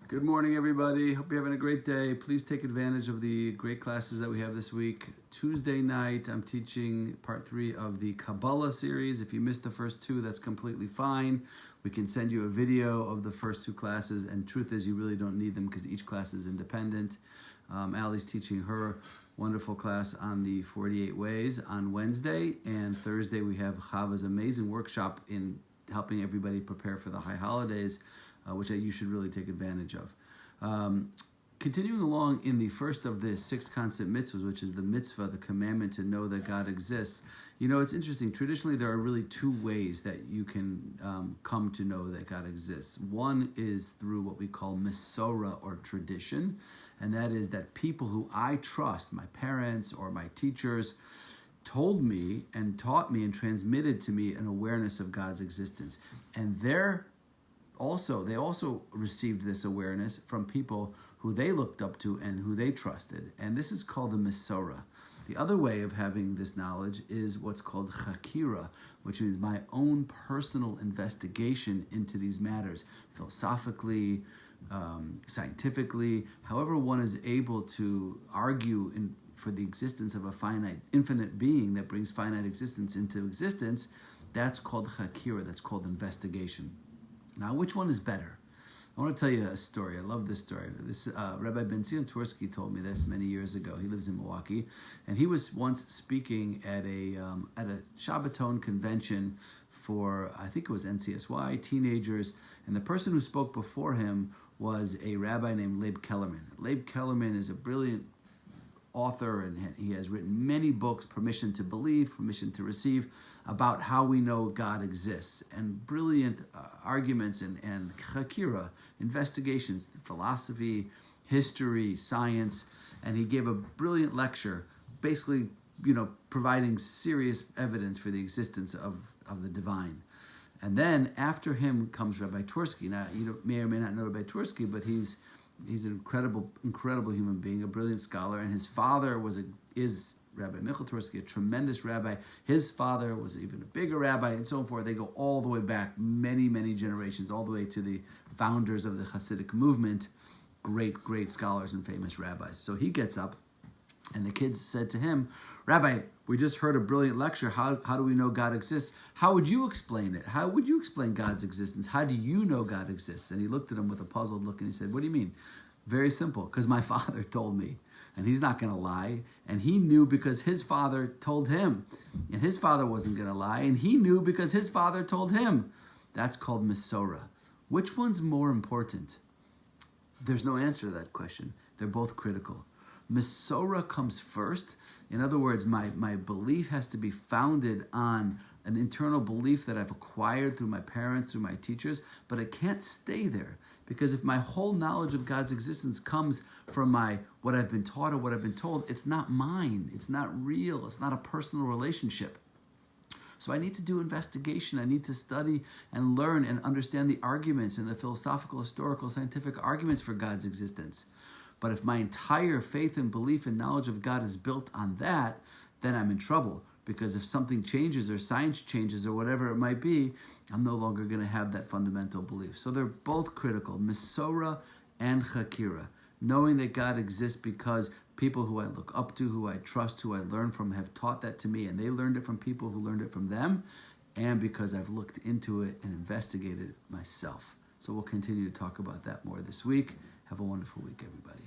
Good morning, everybody. Hope you're having a great day. Please take advantage of the great classes that we have this week. Tuesday night, I'm teaching part 3 of the Kabbalah series. If you missed the first 2, that's completely fine. We can send you a video of the first 2 classes, and truth is you really don't need them because each class is independent. Allie's teaching her wonderful class on the 48 ways on Wednesday, and Thursday we have Chava's amazing workshop in helping everybody prepare for the high holidays, which you should really take advantage of. Continuing along in the first of the 6 constant mitzvahs, which is the mitzvah, the commandment to know that God exists. You know, it's interesting. Traditionally, there are really 2 ways that you can come to know that God exists. One is through what we call Mesorah, or tradition, and that is that people who I trust, my parents or my teachers, told me and taught me and transmitted to me an awareness of God's existence. And they also received this awareness from people who they looked up to and who they trusted. And this is called the Mesorah. The other way of having this knowledge is what's called Chakira, which is my own personal investigation into these matters, philosophically, scientifically, however one is able to argue for the existence of a finite, infinite being that brings finite existence into existence. That's called Chakira, that's called investigation. Now, which one is better? I want to tell you a story. I love this story. This Rabbi Ben-Zion Tursky told me this many years ago. He lives in Milwaukee, and he was once speaking at a Shabbaton convention for, I think it was NCSY, teenagers, and the person who spoke before him was a rabbi named Leib Kellerman. Leib Kellerman is a brilliant author, and he has written many books, Permission to Believe, Permission to Receive, about how we know God exists, and brilliant arguments and chakira, investigations, philosophy, history, science, and he gave a brilliant lecture, basically, providing serious evidence for the existence of the divine. And then after him comes Rabbi Tursky. Now, you may or may not know Rabbi Tursky, but he's an incredible human being, a brilliant scholar, and his father is Rabbi Michal Tursky, a tremendous rabbi. His father was even a bigger rabbi, and so forth. They go all the way back many, many generations, all the way to the founders of the Hasidic movement, great scholars and famous rabbis. So he gets up, and the kids said to him, "Rabbi, we just heard a brilliant lecture. How do we know God exists? How would you explain it? How would you explain God's existence? How do you know God exists?" And he looked at him with a puzzled look and he said, "What do you mean?" "Very simple, because my father told me." And he's not going to lie. And he knew because his father told him. And his father wasn't going to lie. And he knew because his father told him. That's called Mesorah. Which one's more important? There's no answer to that question. They're both critical. Mesorah comes first. In other words, my belief has to be founded on an internal belief that I've acquired through my parents, through my teachers, but it can't stay there. Because if my whole knowledge of God's existence comes from what I've been taught or what I've been told, it's not mine. It's not real. It's not a personal relationship. So I need to do investigation. I need to study and learn and understand the arguments and the philosophical, historical, scientific arguments for God's existence. But if my entire faith and belief and knowledge of God is built on that, then I'm in trouble. Because if something changes or science changes or whatever it might be, I'm no longer going to have that fundamental belief. So they're both critical, Mesorah and Chakira. Knowing that God exists because people who I look up to, who I trust, who I learn from have taught that to me, and they learned it from people who learned it from them, and because I've looked into it and investigated it myself. So we'll continue to talk about that more this week. Have a wonderful week, everybody.